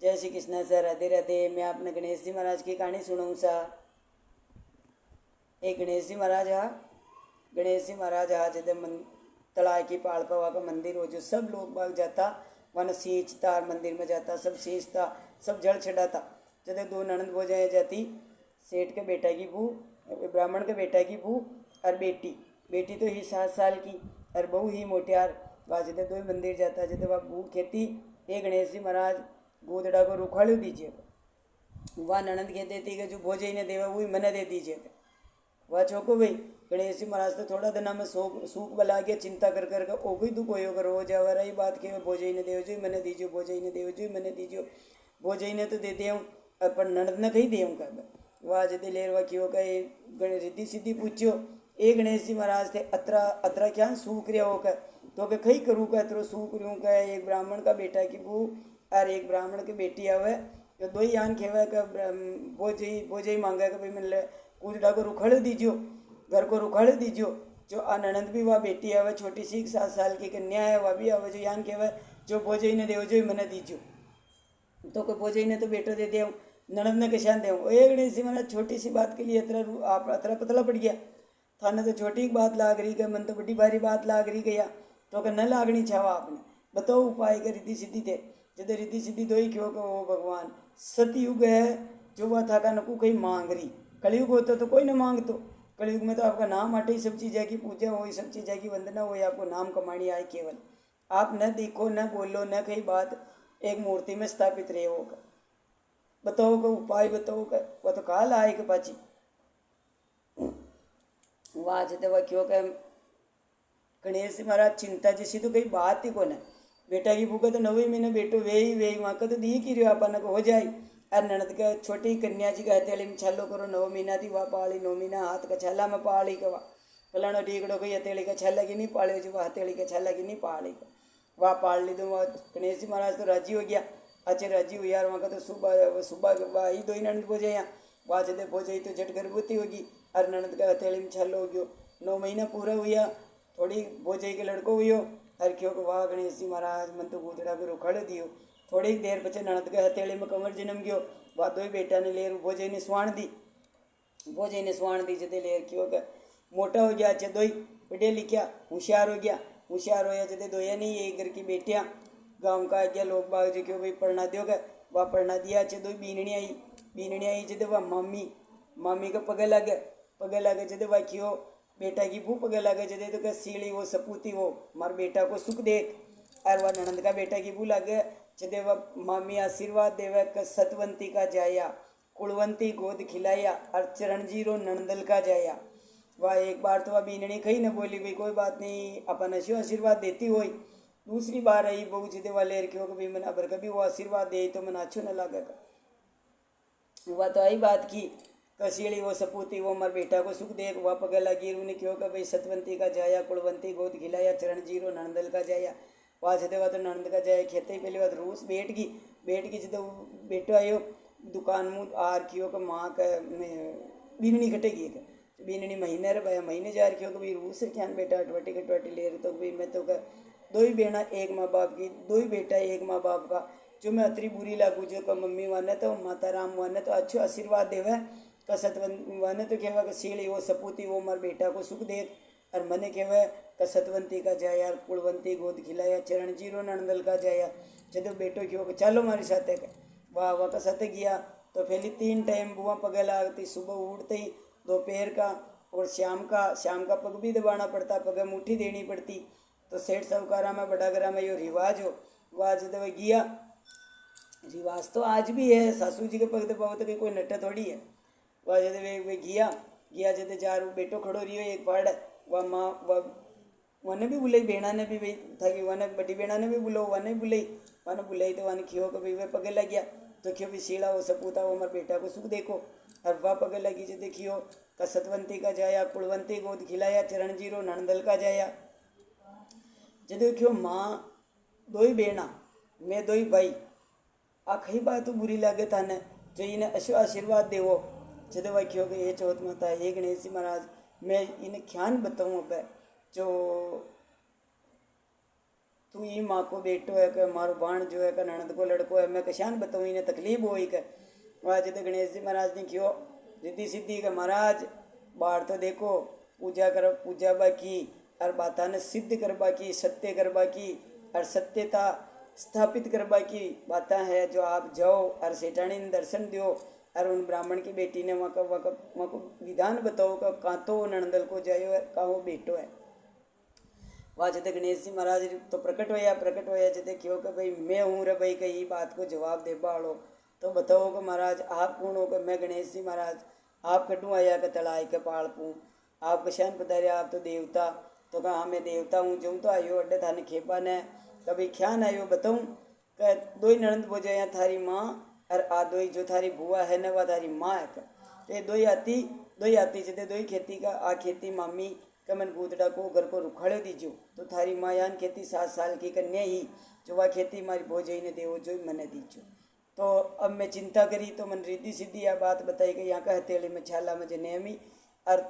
जय श्री कृष्ण सर, राधे राधे। मैं आपने गणेश जी महाराज की कहानी सुनाऊँ सा। एक गणेश जी महाराज जब तलाय की पहाड़ पर वहाँ का मंदिर हो, जो सब लोग बाग जाता वहाँ सींचता, मंदिर में जाता, सब सींचता, सब जल चढ़ाता। जब दो ननद हो जाए जाती, सेठ के बेटा की बहू, ब्राह्मण के बेटा की बहू और बेटी तो ही 7 साल की और बहू ही मोटियार। वहाँ जब दो मंदिर जाता, जब वह बहू खेती, ये गणेश जी महाराज गोदड़ा को रुखाड़ू दीजिएगा। वह ननद कह देती कि जो भोजे ने देवा वही मने दे दीजिएगा। वह चौको भाई गणेश जी महाराज तो थोड़ा दिन में सूख बला के चिंता कर कर ओ कोई दुख हो कर हो जावा रही बात के भोजे ने देव जो मैंने दीजियो, भोजे ने देव जो मैंने दीजियो, भोजे ने तो दे दे पर ननद ने कही दे कर वह जदे लेर वह क्यों कहे रिद्धि सीधी पूछो ए गणेश जी महाराज थे अतरा अतरा क्या सूख रहा हो कर तो के कही करूँ का अतरो सूख रू का एक ब्राह्मण का बेटा की बहू और एक ब्राह्मण की बेटी आवे तो दो ही आन खेवे का भोजे ही मांगा कि भाई मैंने कूदड़ा को रुखड़ दीजियो, घर को रुखड़ दीजियो। जो अनंत भी वह बेटी आवे छोटी सी 7 साल की कन्या है, वह भी आवे जो यान कहवे जो भोजे ने देव जो मैंने दीजियो। तो को भोजे ने तो बेटो दे दे ननद ने कशान दे एक गणेश जी महाराज छोटी सी बात के लिए आप अतरा पतला पड़ गया थाने तो छोटी बात लाग रही है, मन तो बड़ी भारी बात लाग रही गया तो कि न लागनी छावा आपने बताओ उपाय के रिद्धि सिद्धि थे। जब रिद्धि सिद्धि दो ही क्यों को भगवान सतयुग है जो वह था का नको कहीं मांग रही, कलयुग होता तो कोई ना मांगतो। कलयुग में तो आपका नाम आटे ही सब चीज़ की पूजा हो, सब चीज़ की वंदना हो, आपको नाम कमानी आए केवल। आप न देखो न बोलो न कहीं बात एक मूर्ति में स्थापित रहे होगा। बताओ का उपाय बताओ का वह तो काल आए के पाची वह जते वह क्यों कह गणेश महाराज चिंता जैसी तो कहीं बात ही को न बेटा की भूखा तो 9वें महीने बेटो वे ही वहाँ का तो दी की रहो अपन को हो जाए। और ननद का छोटी कन्या जी का हथेली में छालो करो 9 महीना थी वह पाली 9 महीना हाथ का छाला में पाली का फलाना टीकड़ो को हथेली का छाला की नहीं पाले जो वह हथेली का छाला की नहीं पाली का वह पाल ली तो वह गणेश जी महाराज तो राजी हो गया। अच्छे राजी हुई यार वहाँ का तो सुबह सुबह वह ही दो ही ननद बोझे यहाँ वहाँ जदे बोझे तो झट गर्भवती होगी और ननद का हथेली में छालो हो गयो 9 महीना पूरा हुआ थोड़ी बोझे के लड़को हुई हर क्यों को वाह गणेश जी महाराज मन तो गुदड़ा के रुखड़ दियो। थोड़ी देर पचे ननद के हथेली में कमर जन्म गयो वह दो ही बेटा ने लेर भोजे ने स्वाण दी जदे लेर क्यों का मोटा हो गया अच्छे दो ही पढ़े लिखा होशियार हो गया जदे दो या नहीं एक घर की बेटियाँ गाँव का गया लोग बाग जो क्यों भाई पढ़ना दोगे वह पढ़ना दिया अच्छे दो बीननी आई जदे वह मामी का पगे लगे जदे वह क्यों बेटा की भू पगे लगे जदे तो क्या सीढ़ी वो सपूती वो मार बेटा को सुख देख और वह ननंद का बेटा की भू लगे जदे वह मामी आशीर्वाद देवे क सतवंती का जाया कुलवंती गोद खिलाया और चरणजीरो नंदल का जाया। वह एक बार तो वह बीननी कही न बोली भाई कोई बात नहीं अपन ऐसे आशीर्वाद देती हुई। दूसरी बार आई बहू जिदे वाले क्यों कभी मन अबर कभी वो आशीर्वाद दे तो मन अच्छो न लगेगा। वह तो आई बात की कसीड़ी वो सपूती वो मर बेटा को सुख देख वह पगे लगी उन्हें क्यों का भाई सतवंती का जाया कुलवंती गोद खिलाया चरण जीरो नंदल का जाया। वहाँ जदे वह तो नंद का जाया खेते ही पहले बात रूस बैठ गई जदे बेटो आयो दुकान मुँह आर क्यों का माँ का बीननी कटेगी बीननी महीने रे भाई महीने जा रही क्यों भाई रूस क्या बेटा अटवटी ले रहे तो भाई मैं तो का दो ही बेना एक माँ बाप की दो ही बेटा एक माँ बाप का जो मैं अतरी बुरी लागू जो का मम्मी वाने तो माता राम वाने तो अच्छो आशीर्वाद देवे कसतवंती वाने तो कहवा सीढ़ी वो सपूती वो मर बेटा को सुख देख और मने कहवे कसतवंती का जाया कुलवंती गोद खिलाया चरण जीरो नंदल का जाया। जब बेटो क्यों चलो हमारे साथ वाह वह का साथ गया तो पहले 3 टाइम बुआ पगे लागती सुबह उठते ही दोपहर का और शाम का पग भी दबाना पड़ता पग मुट्ठी देनी पड़ती। तो सेठ साहूकारा में बड़ा घरा में यो रिवाज हो वह जब गया रिवाज तो आज भी है सासू जी के पग दबाओ तो कोई नट्टा थोड़ी है। वह जब वे गया जब जार बेटो खड़ो रही हो एक पहाड़ वह माँ वने भी बुलाई बेना ने भी भाई था कि वन बड़ी बेना ने भी बुलो वन बुलाई तो वन खियो को भाई वे पगे लग गया तो क्यों भी सीढ़ा वो सपूता वो मर बेटा को सुख देखो और वह पगे लगी जो देखियो का सतवंती का जाया कुलवंती गोद खिलाया चरण जीरो नंदल का जाया। जो देखियो माँ दो ही बेना मैं दो ही भाई आखिरी बात तो बुरी लगे था ने जो इन्हें अशो आशीर्वाद देवो जब वह क्यों ये चौथ माता ये गणेश जी महाराज मैं इन्हें ख्यान बताऊँ अब जो तू ई माँ को बेटो है कि मारो बाण जो है कि ननद को लड़को है, मैं कशान बताऊँ इन्हें तकलीफ होई के। वह जब गणेश जी महाराज ने क्यों रिद्धि सिद्धि के महाराज बाहर तो देखो पूजा कर पूजा बाकी और बाता ने सिद्ध करबा की, सत्य करबा की और सत्यता स्थापित करबा की बातें है। जो आप जाओ और सेठानी ने दर्शन दो और उन ब्राह्मण की बेटी ने वहाँ को विधान बताओ कि कहाँ तो नंदल को जायो है, कहाँ वो बेटो है। वहाँ जते गणेश जी महाराज तो प्रकट होया जते क्यों कि भाई मैं हूँ रे भाई कही बात को जवाब दे बाड़ो। तो बताओ कि महाराज आप कौन हो? कि मैं गणेश जी महाराज आप कटूँ आया कि तलाई के पाल पूँ आप कशान पधारे, आप तो देवता। तो कहा हाँ मैं देवता हूँ, जो तो आयो अड्डे थाने खेपा ने कभी ख्यान आयो बताऊँ कि दो ही ननंद बोझे यहाँ थारी माँ और आ दो ही जो थारी बुआ है न वह थारी माँ है। तो दो ही आती जते दो ही खेती का आ खेती मामी कमन गूदड़ा को घर को रुखाड़े दीजो। तो थारी माँ यान खेती 7 साल की कन्या ही जो वह खेती मारी भोजई ने देवो जो मने दीजो। तो अब मैं चिंता करी तो मन रिद्धि सिद्धि यह बात बताई कि यहाँ का हथेली में छाला में जनेमी और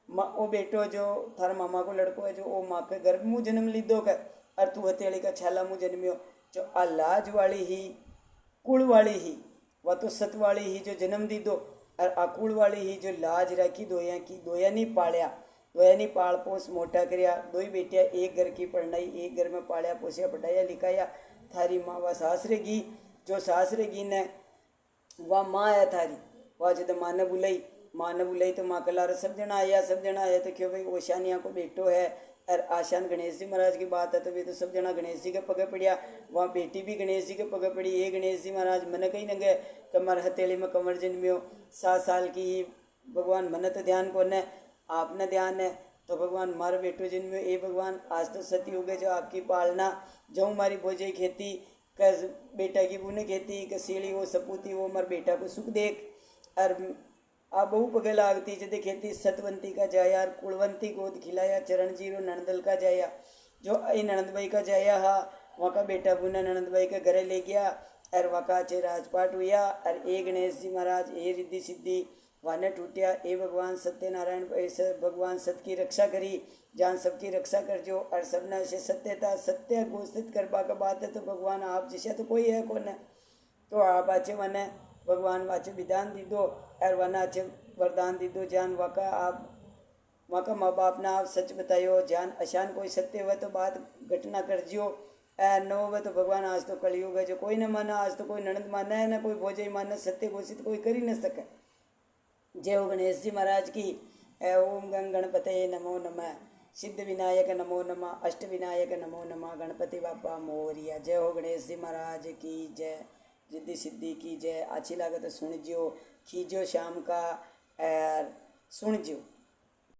माँ वो बेटो जो थारा मामा को लड़को है जो वो माँ के गर्भ मुँह जन्म लीधो के और तू हथेली का छाला मुँह जन्मियो। जो आ लाज वाली ही कुल वाली ही वह तो सत वाली ही जो जन्म दी दो और आकुल वाली ही जो लाज रखी दोया नहीं पालिया दोया नहीं पाल पोस मोटा करिया। दो ही बेटिया एक घर की पढ़नाई एक घर में पालिया पोसिया पढ़ाया लिखाया। थारी माँ वह सासरेगी जो सासरेगी ने वह माँ है थारी वह जब माँ ने बुलाई तो माँ कलार सब जना आया तो क्यों भाई ओशानिया को बेटो है और आशान गणेश जी महाराज की बात है तो वे तो सब जना गणेश जी के पगे पड़िया। वहाँ बेटी भी गणेश जी के पगे पड़ी। ये गणेश जी महाराज मन कहीं न गए कमर हथेली में कमर जन्मियो 7 साल की ही भगवान मन तो ध्यान को न आपने ध्यान है। तो भगवान मारो बेटो जन्मियो ए भगवान आज तो सती हो गए जो आपकी पालना जाऊँ मारी भोजे खेती कस बेटा की बूने खेती कसीली वो सपूती वो मर बेटा को सुख देख और आ बहु पगे लागती जदे खेती सतवंती का जाया और कुलवंती गोद खिलाया चरण जीरो नंदल का जाया। जो आई ननंद भाई का जाया हा वहाँ का बेटा बुना ननंद भाई के घरे ले गया और वका चे राजपाट हुआ और ए गणेश जी महाराज ए रिद्धि सिद्धि वाने टूटिया। ए भगवान सत्यनारायण ऐसे भगवान सत्य की रक्षा करी जान सबकी रक्षा कर जो और सबने से सत्यता सत्य घोषित करवा का बात है। तो भगवान आप जैसे तो कोई है कौन है। तो आप आचे मने भगवान वाचे विधान दी दो और वना आचे वरदान दी दो जान वाका आप वाका माँ बाप ने आप सच बतायो जान अशान कोई सत्य हुआ तो बात घटना कर जियो न हो तो भगवान आज तो कलयुग है जो कोई न माना आज तो कोई ननद माना है ना कोई भोजई माना सत्य घोषित कोई कर ही न सके। जय हो गणेश जी महाराज की। ओम गंग गणपते नमो नमः सिद्ध विनायक नमो नमः अष्ट विनायक नमो नमः गणपति बापा मोरिया। जय हो गणेश जी महाराज की जय। रिद्धि सिद्धि की जय। अच्छी लागत सुन जियो खीजो शाम का सुन जियो।